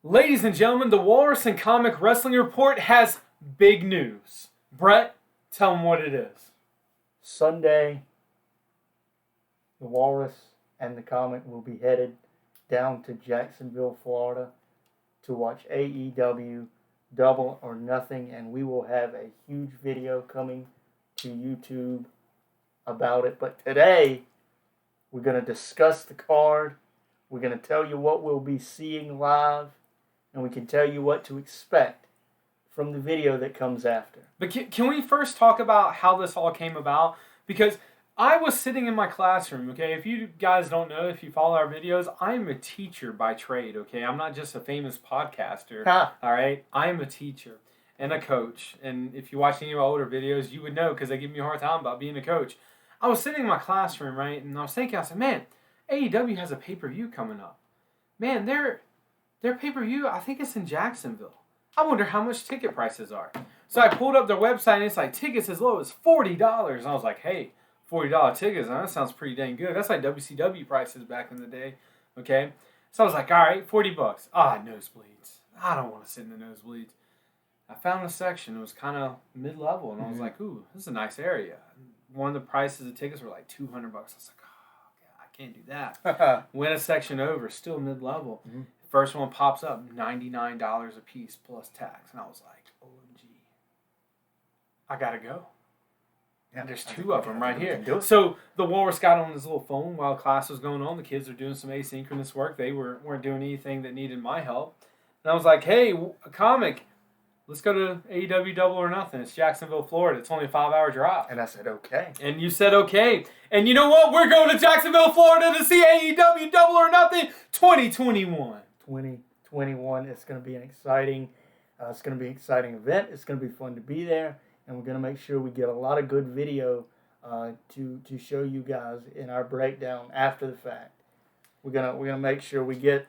Ladies and gentlemen, the Walrus and Comic Wrestling Report has big news. Brett, tell them what it is. Sunday, the Walrus and the Comic will be headed down to Jacksonville, Florida to watch AEW Double or Nothing, and we will have a huge video coming to YouTube about it. But today, we're going to discuss the card. We're going to tell you what we'll be seeing live, and we can tell you what to expect from the video that comes after. But can we first talk about how this all came about? Because I was sitting in my classroom, okay? If you guys don't know, if you follow our videos, I'm a teacher by trade, okay? I'm not just a famous podcaster, all right? I'm a teacher and a coach. And if you watch any of my older videos, you would know because they give me a hard time about being a coach. I was sitting in my classroom, right? And I was thinking, I said, man, AEW has a pay-per-view coming up. Man, their pay-per-view, I think it's in Jacksonville. I wonder how much ticket prices are. So I pulled up their website, and it's like tickets as low as $40. And I was like, hey, $40 tickets, that sounds pretty dang good. That's like WCW prices back in the day, okay? So I was like, all right, $40. Nosebleeds. I don't want to sit in the nosebleeds. I found a section. It was kind of mid-level, and I was like, ooh, this is a nice area. One of the prices of tickets were like $200. I was like, I can't do that. Went a section over, still mid-level. First one pops up, $99 a piece plus tax. And I was like, OMG. I got to go. And there's two of them right here. So the Walrus got on his little phone while class was going on. The kids were doing some asynchronous work. They weren't doing anything that needed my help. And I was like, hey, a comic, let's go to AEW Double or Nothing. It's Jacksonville, Florida. It's only a 5-hour drive. And I said, okay. And you said, okay. And you know what? We're going to Jacksonville, Florida to see AEW Double or Nothing 2021. 2021. It's going to be an exciting event. It's going to be fun to be there. And we're going to make sure we get a lot of good video to show you guys in our breakdown after the fact. We're gonna make sure we get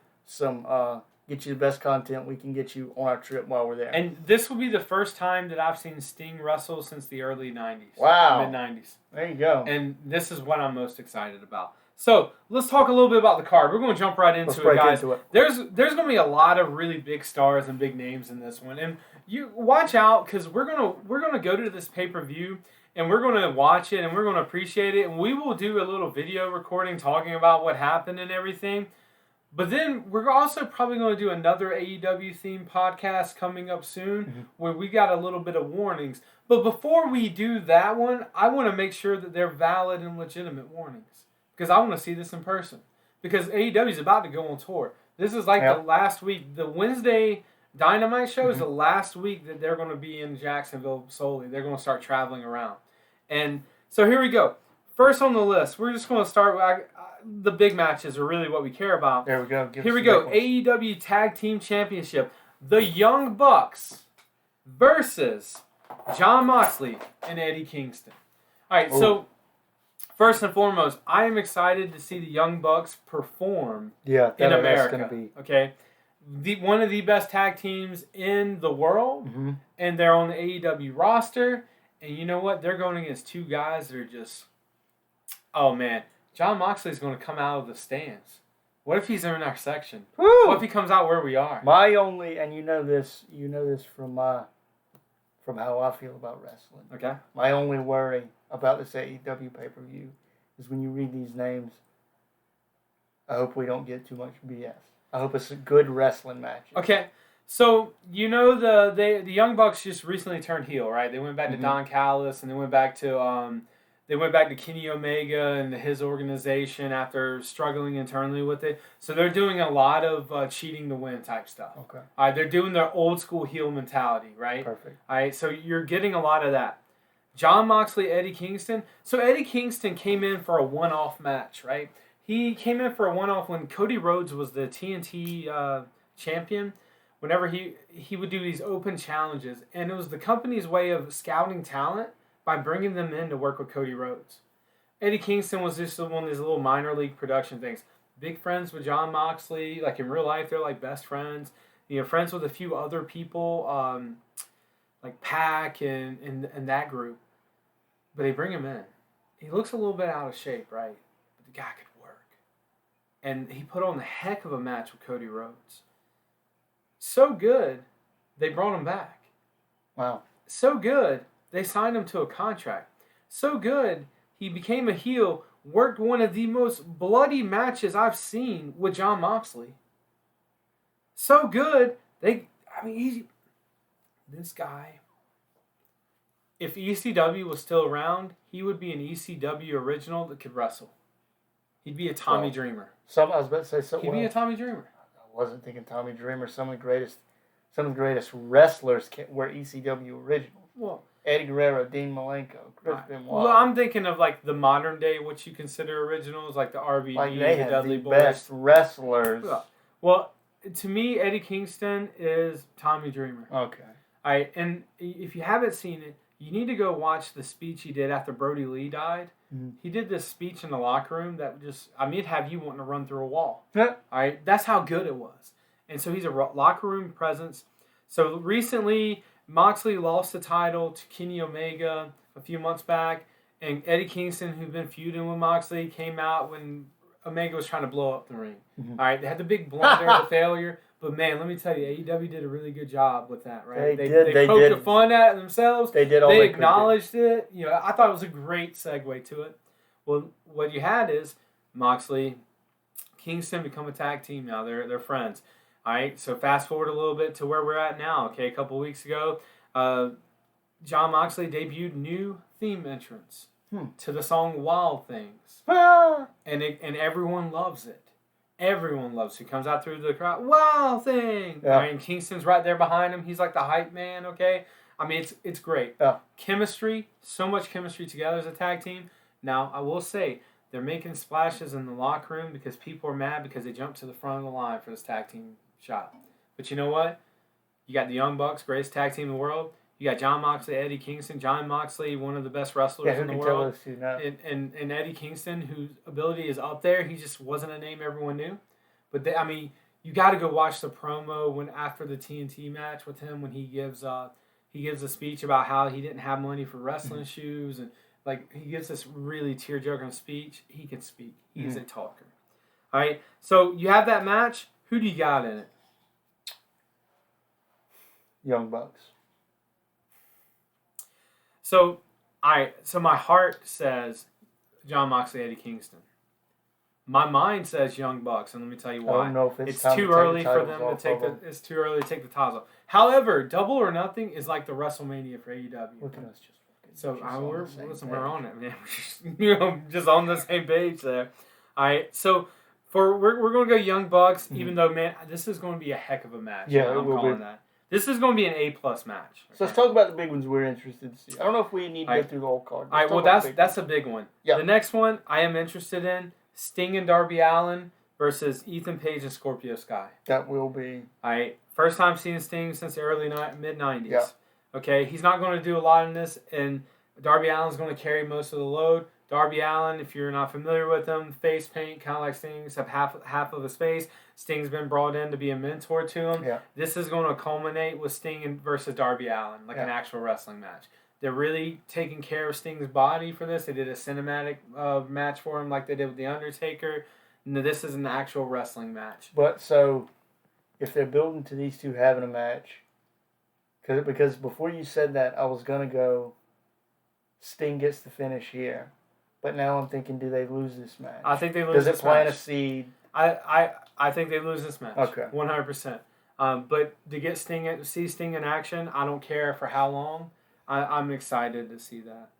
get you the best content we can get you on our trip while we're there. And this will be the first time that I've seen Sting wrestle since the early 90s. Wow. Mid-90s. There you go. And this is what I'm most excited about. So let's talk a little bit about the card. We're going to jump right into it, guys. There's going to be a lot of really big stars and big names in this one, and you watch out because we're gonna go to this pay-per-view and we're going to watch it and we're going to appreciate it, and we will do a little video recording talking about what happened and everything. But then we're also probably going to do another AEW themed podcast coming up soon where we got a little bit of warnings. But before we do that one, I want to make sure that they're valid and legitimate warnings. Because I want to see this in person. Because AEW is about to go on tour. This is like the last week. The Wednesday Dynamite show is the last week that they're going to be in Jacksonville solely. They're going to start traveling around. And so here we go. First on the list, we're just going to start with the big matches are really what we care about. There we go. Here we go. AEW Tag Team Championship. The Young Bucks versus Jon Moxley and Eddie Kingston. All right, so first and foremost, I am excited to see the Young Bucks perform in America. Gonna be. Okay, one of the best tag teams in the world, and they're on the AEW roster. And you know what? They're going against two guys that are just, oh man, Jon Moxley's going to come out of the stands. What if he's in our section? Woo! What if he comes out where we are? My only, and you know this from how I feel about wrestling. Okay. My only worry about this AEW pay-per-view is when you read these names, I hope we don't get too much BS. I hope it's a good wrestling match. Okay. So, you know the Young Bucks just recently turned heel, right? They went back to Don Callis, and they went back to Kenny Omega and his organization after struggling internally with it. So they're doing a lot of cheating to win type stuff. Okay. All right, they're doing their old school heel mentality, right? Perfect. All right, so you're getting a lot of that. Jon Moxley, Eddie Kingston. So Eddie Kingston came in for a one-off match, right? He came in for a one-off when Cody Rhodes was the TNT champion. Whenever he would do these open challenges, and it was the company's way of scouting talent by bringing them in to work with Cody Rhodes. Eddie Kingston was just one of these little minor league production things. Big friends with Jon Moxley, like in real life, they're like best friends. You know, friends with a few other people, like Pac and that group. But they bring him in. He looks a little bit out of shape, right? But the guy could work. And he put on the heck of a match with Cody Rhodes. So good, they brought him back. Wow. So good, they signed him to a contract. So good, he became a heel, worked one of the most bloody matches I've seen with Jon Moxley. So good, this guy, if ECW was still around, he would be an ECW original that could wrestle. He'd be a Tommy Dreamer. I was about to say He'd be a Tommy Dreamer. I wasn't thinking Tommy Dreamer. Some of the greatest wrestlers were ECW originals. Well, Eddie Guerrero, Dean Malenko, Chris Benoit. Well, I'm thinking of like the modern day, what you consider originals, like the RVD, like they the have Dudley the Boys. best wrestlers. Well, to me, Eddie Kingston is Tommy Dreamer. Okay. And if you haven't seen it, you need to go watch the speech he did after Brody Lee died. Mm-hmm. He did this speech in the locker room that it'd have you wanting to run through a wall. Yeah. All right, that's how good it was. And so he's a locker room presence. So recently, Moxley lost the title to Kenny Omega a few months back, and Eddie Kingston, who'd been feuding with Moxley, came out when Omega was trying to blow up the ring. Mm-hmm. All right, they had the big blunder, the failure, but man, let me tell you, AEW did a really good job with that, right? They poked did. the fun at it themselves. They did all they they acknowledged it. You know, I thought it was a great segue to it. Well, what you had is Moxley, Kingston become a tag team now. They're friends. All right, so fast forward a little bit to where we're at now. Okay, a couple weeks ago, Jon Moxley debuted new theme entrance to the song "Wild Things," and everyone loves it. Everyone loves it. He comes out through the crowd, "Wild Thing." Yeah. Right, and Kingston's right there behind him. He's like the hype man. Okay, I mean it's great. Yeah. Chemistry, so much chemistry together as a tag team. Now I will say they're making splashes in the locker room because people are mad because they jumped to the front of the line for this tag team shot. But you know what? You got the Young Bucks, greatest tag team in the world. You got Jon Moxley, Eddie Kingston. Jon Moxley, one of the best wrestlers in the world. And Eddie Kingston, whose ability is up there. He just wasn't a name everyone knew. But you got to go watch the promo after the TNT match with him when he gives a speech about how he didn't have money for wrestling shoes, and like he gives this really tear-jerking speech. He can speak. He's a talker. All right. So you have that match. Who do you got in it? Young Bucks. So my heart says Jon Moxley, Eddie Kingston. My mind says Young Bucks, and let me tell you why. I don't know if it's too early for them to take the. It's too early to take the titles off. However, Double or Nothing is like the WrestleMania for AEW. Look at us we're on it, man. Just on the same page there. All right, so we're going to go Young Bucks, even though, man, this is going to be a heck of a match. Yeah, I'm calling that. This is going to be an A+ match. Okay? So let's talk about the big ones we're interested to see. I don't know if we need to go through the whole card. All right, well, that's a big one. Yeah. The next one I am interested in, Sting and Darby Allin versus Ethan Page and Scorpio Sky. That will be. All right, first time seeing Sting since the mid-90s. Yeah. Okay, he's not going to do a lot in this, and Darby Allin's going to carry most of the load. Darby Allin, if you're not familiar with him, face paint, kind of like Sting, except half of his face. Sting's been brought in to be a mentor to him. Yeah. This is going to culminate with Sting versus Darby Allin, like an actual wrestling match. They're really taking care of Sting's body for this. They did a cinematic match for him like they did with The Undertaker. No, this is an actual wrestling match. But so, if they're building to these two having a match, because before you said that, I was going to go Sting gets the finish here. But now I'm thinking, do they lose this match? I think they lose this match. Does it plant a seed? I think they lose this match. Okay. 100%. But to see Sting in action, I don't care for how long. I'm excited to see that.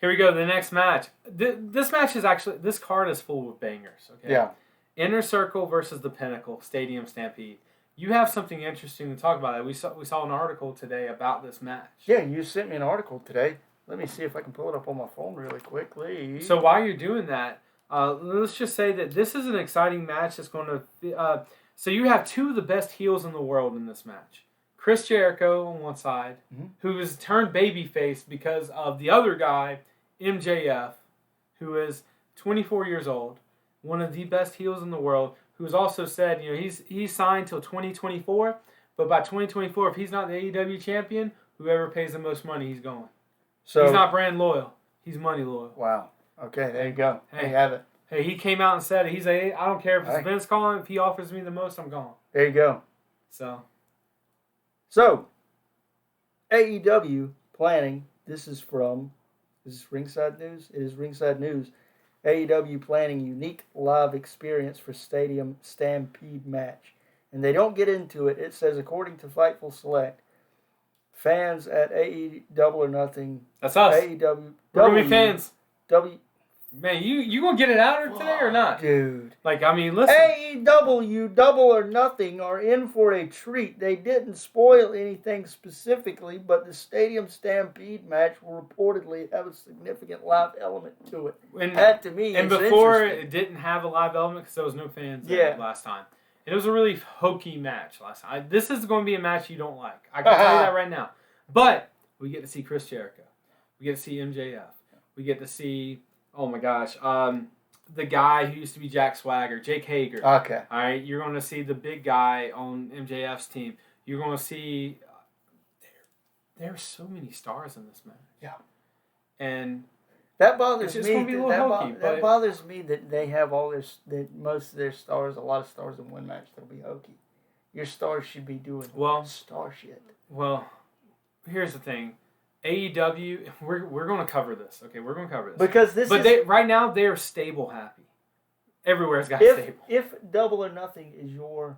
Here we go. The next match. This match is actually, this card is full of bangers. Okay. Yeah. Inner Circle versus the Pinnacle Stadium Stampede. You have something interesting to talk about. We saw an article today about this match. Yeah, you sent me an article today. Let me see if I can pull it up on my phone really quickly. So while you're doing that, let's just say that this is an exciting match that's going to... so you have two of the best heels in the world in this match. Chris Jericho on one side, who has turned babyface because of the other guy, MJF, who is 24 years old, one of the best heels in the world, who's also said, he's signed till 2024, but by 2024, if he's not the AEW champion, whoever pays the most money, he's going. So he's not brand loyal. He's money loyal. Wow. Okay, there you go. There you have it. Hey, he came out and said, I don't care if it's Vince calling. If he offers me the most, I'm gone. There you go. So, So, AEW planning. This is Ringside News? It is Ringside News. AEW planning unique live experience for Stadium Stampede match. And they don't get into it. It says, according to Fightful Select, fans at AE Double or Nothing. That's us. AEW. We're going to be fans. W. Man, you going to get it out or today or not? Dude. Like, I mean, listen. AEW Double or Nothing are in for a treat. They didn't spoil anything specifically, but the Stadium Stampede match will reportedly have a significant live element to it. And that, to me, and is before interesting. it didn't have a live element because there was no fans there last time. It was a really hokey match last time. This is going to be a match you don't like. I can tell you that right now. But we get to see Chris Jericho. We get to see MJF. We get to see... Oh my gosh, the guy who used to be Jack Swagger, Jake Hager. Okay. All right, you're going to see the big guy on MJF's team. You're going to see there's so many stars in this match. Yeah. And that bothers me. That bothers me that they have most of their stars, a lot of stars in one match. They'll be hokey. Your stars should be doing star shit. Well, here's the thing. AEW, we're going to cover this. Okay, we're going to cover this. Because right now, they're stable happy. Everywhere's got stable. If Double or Nothing is your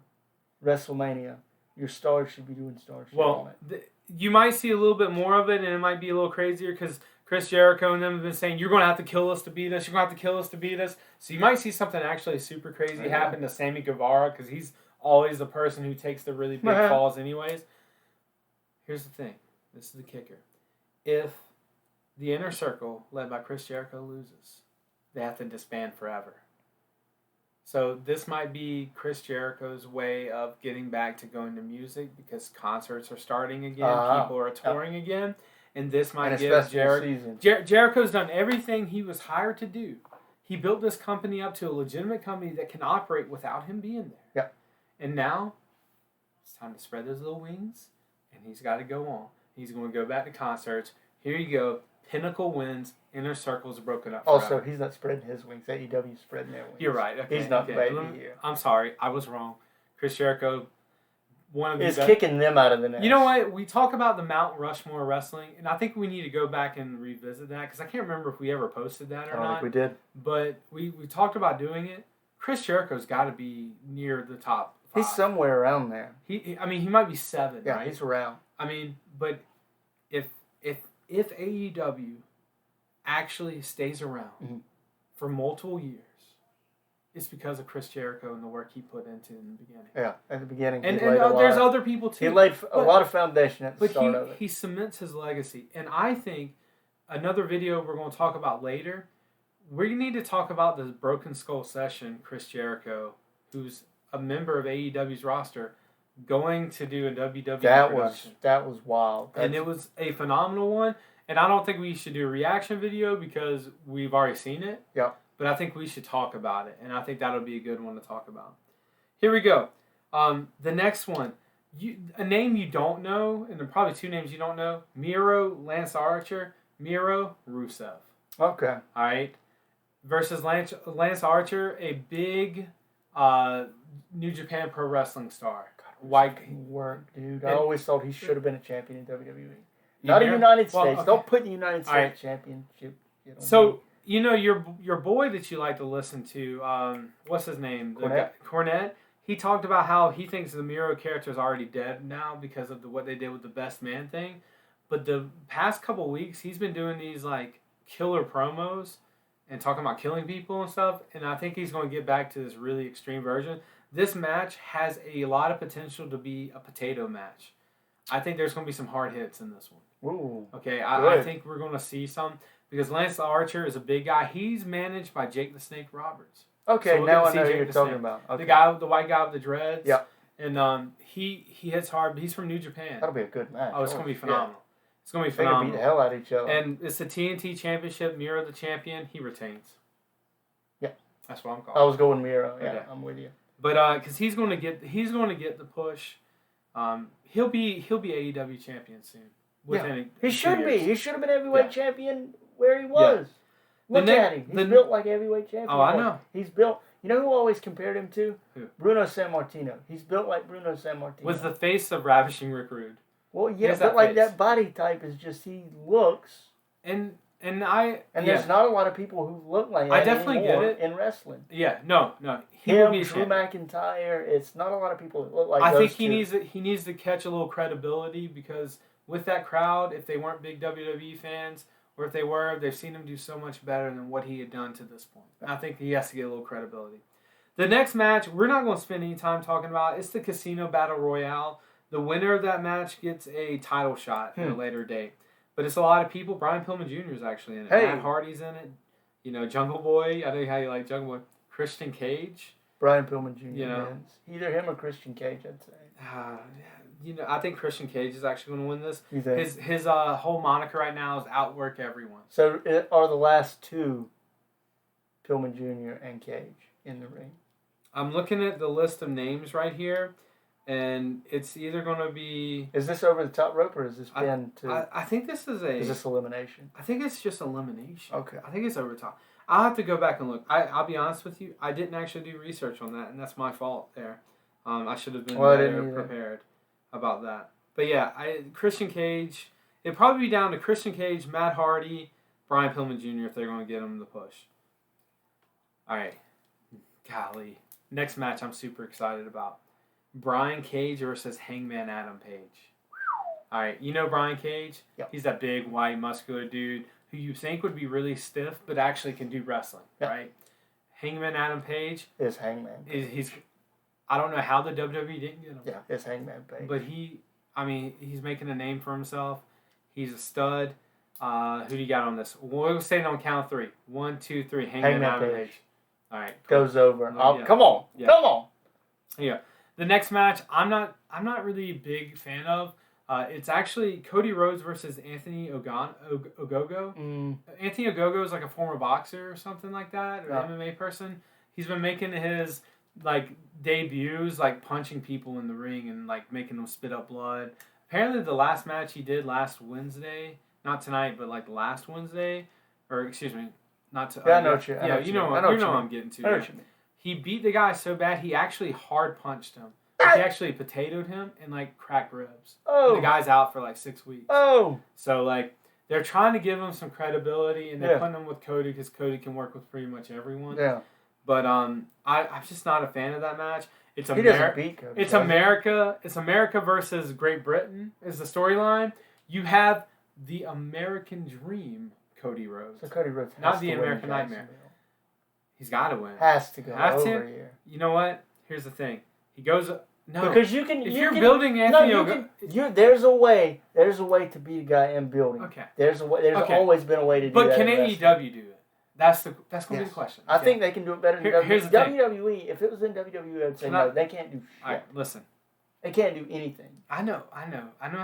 WrestleMania, your stars should be doing star shit on it. You might see a little bit more of it, and it might be a little crazier because Chris Jericho and them have been saying, you're going to have to kill us to beat us. You're going to have to kill us to beat us. So you might see something actually super crazy happen to Sammy Guevara because he's always the person who takes the really big falls anyways. Here's the thing. This is the kicker. If the Inner Circle, led by Chris Jericho, loses, they have to disband forever. So this might be Chris Jericho's way of getting back to going to music because concerts are starting again, people are touring again, and this might give Jericho... Jericho's done everything he was hired to do. He built this company up to a legitimate company that can operate without him being there. Yep. And now, it's time to spread those little wings, and he's got to go on. He's going to go back to concerts. Here you go. Pinnacle wins. Inner Circle's broken up forever. Also, he's not spreading his wings. AEW's spreading their wings. You're right. Okay, he's not baby here. I'm sorry. I was wrong. Chris Jericho, one of these... is kicking them out of the nest. You know what? We talk about the Mount Rushmore wrestling, and I think we need to go back and revisit that because I can't remember if we ever posted that or not. I don't think we did. But we talked about doing it. Chris Jericho's got to be near the top 5. He's somewhere around there. He might be 7, yeah, right? he's around. I mean, but if AEW actually stays around for multiple years, it's because of Chris Jericho and the work he put into in the beginning. Yeah, at the beginning. And there's other people too. He laid a lot of foundation at the start of it. He cements his legacy. And I think another video we're going to talk about later, we need to talk about the Broken Skull Session, Chris Jericho, who's a member of AEW's roster, going to do a WWE production. That was wild. And it was a phenomenal one. And I don't think we should do a reaction video because we've already seen it. Yeah. But I think we should talk about it. And I think that'll be a good one to talk about. Here we go. The next one. A name you don't know, and there are probably 2 names you don't know. Miro, Lance Archer. Miro, Rusev. Okay. All right. Versus Lance Archer, a big New Japan Pro Wrestling star. White work, dude. I always thought he should have been a champion in WWE. Not in the United States. Okay. Don't put the United States championship. So, you know, your boy that you like to listen to, what's his name? Cornette. He talked about how he thinks the Miro character is already dead now because of what they did with the Best Man thing. But the past couple weeks, he's been doing these, like, killer promos and talking about killing people and stuff. And I think he's going to get back to this really extreme version. This match has a lot of potential to be a potato match. I think there's going to be some hard hits in this one. Ooh. Okay, I think we're going to see some because Lance Archer is a big guy. He's managed by Jake the Snake Roberts. Okay, so now I know who you're talking about. Okay. The white guy with the dreads. Yeah. And he hits hard, but he's from New Japan. That'll be a good match. Oh, it's going to be phenomenal. Yeah. It's going to be phenomenal. They're going to beat the hell out of each other. And it's the TNT Championship. Miro the champion. He retains. Yeah. That's what I'm calling. I was going Miro. Yeah, okay. I'm with you. But because he's going to get the push. He'll be AEW champion soon. He should be. He should have been heavyweight champion where he was. Yeah. Look at him. He's built like a heavyweight champion. Oh, I know. He's built. You know who always compared him to? Who? Bruno Sammartino. He's built like Bruno Sammartino. Was the face of Ravishing Rick Rude. Well, He yeah, has but like face. that body type is just he looks. And There's not a lot of people who look like that I definitely get it in wrestling. Yeah, no. He will be a Drew champion. McIntyre. It's not a lot of people that look like I those think he needs to catch a little credibility because with that crowd, if they weren't big WWE fans, or if they were, they've seen him do so much better than what he had done to this point. And I think he has to get a little credibility. The next match, we're not going to spend any time talking about. It's the Casino Battle Royale. The winner of that match gets a title shot at a later date. But it's a lot of people. Brian Pillman Jr. is actually in it. Hey. Matt Hardy's in it. You know, Jungle Boy. I know how you like Jungle Boy. Christian Cage. Brian Pillman Jr. You know, wins. Either him or Christian Cage, I'd say. You know, I think Christian Cage is actually going to win this. You think? His whole moniker right now is outwork everyone. So are the last two Pillman Jr. and Cage in the ring? I'm looking at the list of names right here, and it's either going to be... Is this over the top rope, or is this pin to... I think this is Is this elimination? I think it's just elimination. Okay. I think it's over top. I'll have to go back and look. I'll be honest with you. I didn't actually do research on that, and that's my fault there. I should have been better prepared about that. But yeah, Christian Cage... It'd probably be down to Christian Cage, Matt Hardy, Brian Pillman Jr. if they're going to get him the push. All right. Golly. Next match I'm super excited about. Brian Cage versus Hangman Adam Page. All right. You know Brian Cage? Yep. He's that big, white, muscular dude who you think would be really stiff but actually can do wrestling, right? Hangman Adam Page is Hangman. He's I don't know how the WWE didn't get him. Yeah, it's Hangman Page. But he's making a name for himself. He's a stud. Who do you got on this? We'll say it on count of 3. 1, 2, 3. Hangman Adam Page. All right. Cool. Goes over. Come on. Yeah. Come on. Yeah. The next match, I'm not really a big fan of. It's actually Cody Rhodes versus Anthony Ogogo. Anthony Ogogo is like a former boxer or something like that, or MMA person. He's been making his debuts, punching people in the ring and making them spit up blood. Apparently, the last match he did last Wednesday, not tonight, but last Wednesday, or excuse me, not to. Yeah, I know what you. Yeah, you know what I'm getting to. I know what you mean. He beat the guy so bad he actually hard punched him. He actually potatoed him and cracked ribs. Oh. And the guy's out for 6 weeks. Oh. So they're trying to give him some credibility, and they're putting him with Cody because Cody can work with pretty much everyone. Yeah. But I'm just not a fan of that match. It's he doesn't beat Cody. It's America. It's America versus Great Britain is the storyline. You have the American Dream, Cody Rhodes. So Cody Rhodes has not the to American win Nightmare. He's got to win. Has to go over here. You know what? Here's the thing. He goes. No, because you can. If you're building Anthony, there's a way. There's a way to beat a guy in building. Okay. There's a way. There's always been a way to do that. But can AEW do it? That's going to be the question. I think they can do it better than Here's the WWE. If it was in WWE, I'd say no. They can't do shit. All right, listen. They can't do anything. I know.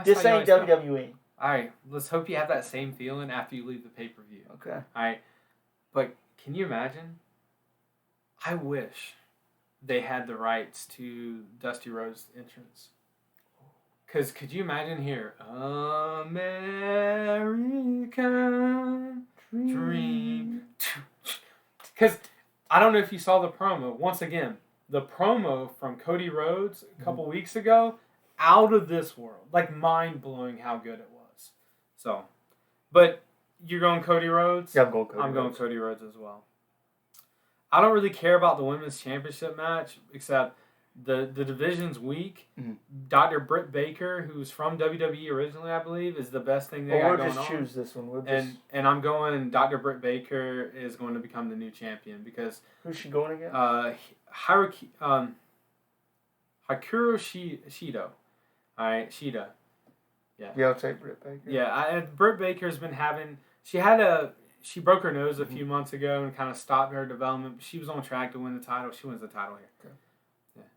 This ain't WWE. All right, let's hope you have that same feeling after you leave the pay-per-view. Okay. All right, but can you imagine? I wish they had the rights to Dusty Rhodes' entrance. Because could you imagine here, American Dream. Because I don't know if you saw the promo. Once again, the promo from Cody Rhodes a couple weeks ago, out of this world. Mind-blowing how good it was. So, but you're going Cody Rhodes? Yeah, I'm going Cody Rhodes as well. I don't really care about the women's championship match, except the division's weak. Mm-hmm. Dr. Britt Baker, who's from WWE originally, I believe, is the best thing they got going on. We'll just choose this one. And I'm going. Dr. Britt Baker is going to become the new champion because who's she going against? Hikaru Shido. All right, Shida. Yeah. Yeah, I'll take Britt Baker. Yeah, Britt Baker's been having. She broke her nose a few months ago and kind of stopped her development. She was on track to win the title. She wins the title here. Okay. Yeah.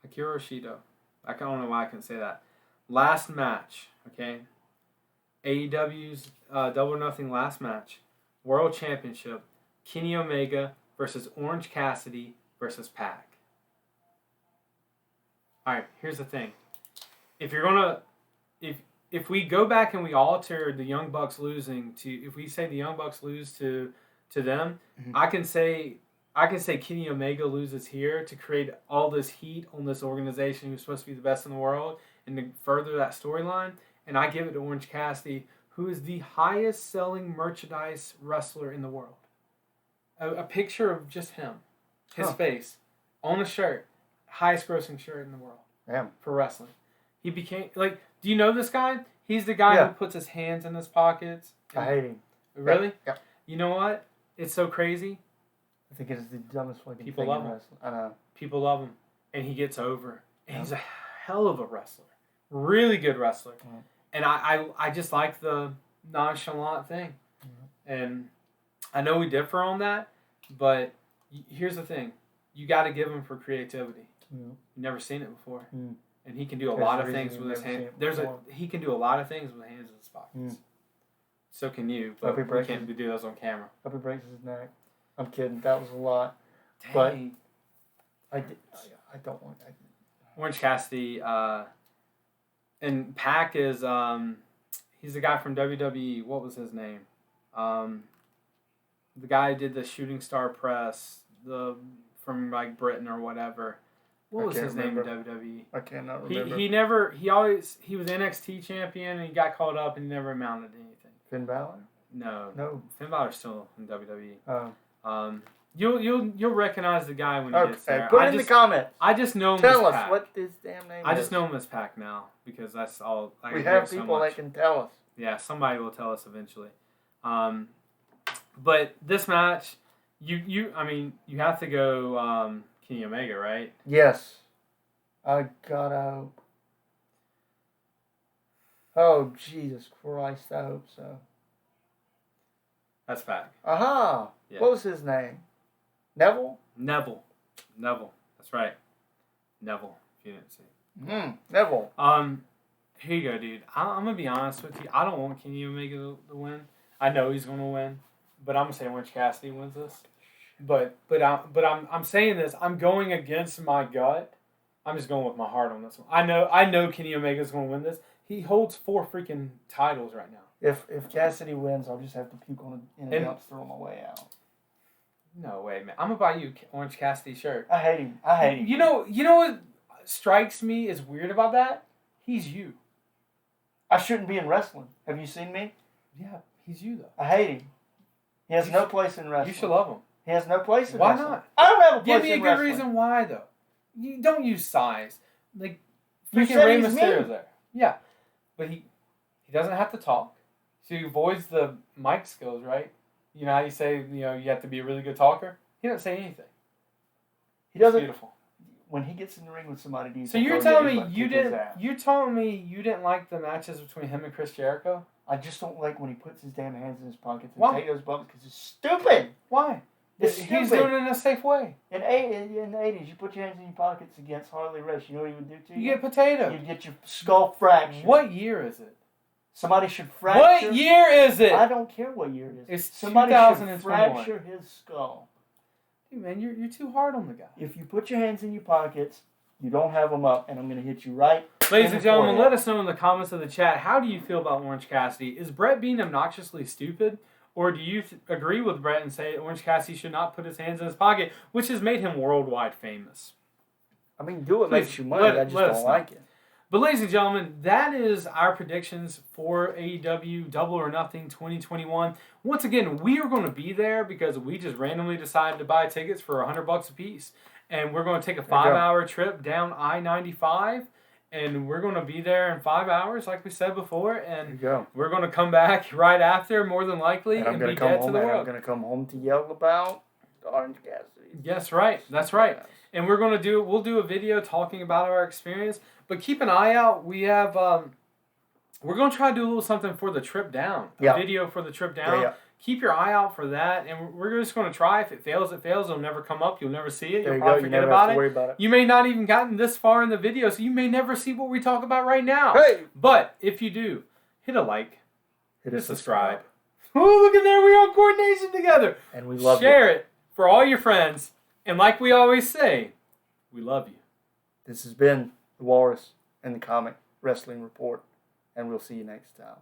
Hikaru Shido. I don't know why I can say that. Last match, okay? AEW's Double or Nothing last match. World Championship. Kenny Omega versus Orange Cassidy versus Pac. Alright, here's the thing. If you're going to... If we go back and we alter the Young Bucks losing to... If we say the Young Bucks lose to them, mm-hmm. I can say Kenny Omega loses here to create all this heat on this organization who's supposed to be the best in the world and to further that storyline. and I give it to Orange Cassidy, who is the highest selling merchandise wrestler in the world. A picture of just him, his face, on a shirt, highest grossing shirt in the world. Damn. For wrestling. He became, like, do you know this guy? He's the guy who puts his hands in his pockets. I hate him. Really? Yeah. You know what? It's so crazy. I think it is the dumbest fucking People thing love in him. wrestling. I know. People love him. And he gets over. And he's a hell of a wrestler. Really good wrestler. Mm. And I just like the nonchalant thing. Mm. And I know we differ on that, but here's the thing. You got to give him for creativity. Mm. You've never seen it before. Mm. And he can do a lot of things with his hands. He can do a lot of things with hands in his pockets. So can you, but we can't do those on camera. Hope he breaks his neck. I'm kidding. That was a lot. Dang. But I don't want that. Orange Cassidy, and Pac is he's the guy from WWE. What was his name? The guy who did the Shooting Star Press, from like Britain or whatever. What was his name in WWE? I cannot remember. He was NXT champion and he got called up and he never amounted to anything. Finn Balor? No. Finn Balor's still in WWE. Oh. You'll recognize the guy when he gets there. Put it in the comments. I just know him Tell as us Pac. what his damn name is. I just know him as Pac now because that's all. We have people that can tell us. Yeah, somebody will tell us eventually. But this match, you have to go Kenny Omega, right? Yes. I gotta. Oh, Jesus Christ, I hope so. That's Pac. Aha! Yeah. What was his name? Neville? Neville. That's right. Neville, if you didn't see. Neville. Here you go, dude. I'm going to be honest with you. I don't want Kenny Omega to win. I know he's going to win, but I'm going to say Orange Cassidy wins this. But I'm saying this. I'm going against my gut. I'm just going with my heart on this one. I know Kenny Omega's going to win this. He holds 4 freaking titles right now. If Cassidy wins, I'll just have to puke in a dumpster on my way out. No way, man. I'm gonna buy you Orange Cassidy shirt. I hate him. You know what strikes me as weird about that? He's you. I shouldn't be in wrestling. Have you seen me? Yeah, he's you though. I hate him. He has no place in wrestling. You should love him. He has no place in why wrestling. Why not? I don't have a place in wrestling. Give me a good reason why though. You don't use size. Like freaking Rey Mysterio's there. Yeah, but he doesn't have to talk. So he avoids the mic skills, right? You know how you say, you have to be a really good talker? He doesn't say anything. He doesn't. It's beautiful. When he gets in the ring with somebody, so you're telling me you didn't like the matches between him and Chris Jericho? I just don't like when he puts his damn hands in his pockets and take those bumps because it's stupid. Why? He's doing it in a safe way. In the 80s, you put your hands in your pockets against Harley Race. You know what he would do to you? You get potato. You'd get your skull fractured. What year is it? Somebody should fracture. What year is it? I don't care what year it is. It's somebody 2021. should fracture his skull. Dude, man, you're too hard on the guy. If you put your hands in your pockets, you don't have them up, and I'm going to hit you right. Ladies and gentlemen, let us know in the comments of the chat, how do you feel about Orange Cassidy? Is Brett being obnoxiously stupid? Or do you agree with Brett and say Orange Cassidy should not put his hands in his pocket, which has made him worldwide famous? I mean, do what makes you money. I just don't like it. But ladies and gentlemen, that is our predictions for AEW Double or Nothing 2021. Once again, we are going to be there because we just randomly decided to buy tickets for $100 a piece. And we're going to take a 5-hour trip down I-95. And we're going to be there in 5 hours, like we said before. And we're going to come back right after, more than likely, and be dead to the world. I'm going to come home to yell about Orange Cassidy. Yes, right. That's right. And we'll do a video talking about our experience. But keep an eye out. We have, we're going to try to do a little something for the trip down. A video for the trip down. Yeah. Keep your eye out for that. And we're just going to try. If it fails, it fails. It'll never come up. You'll never see it. You'll probably forget about it. You may not even gotten this far in the video, so you may never see what we talk about right now. Hey! But if you do, hit a like. Hit a subscribe. Oh, look at there. We're on coordination together. And we love you. Share it for all your friends. And like we always say, we love you. This has been the Walrus and the Comic Wrestling Report, and we'll see you next time.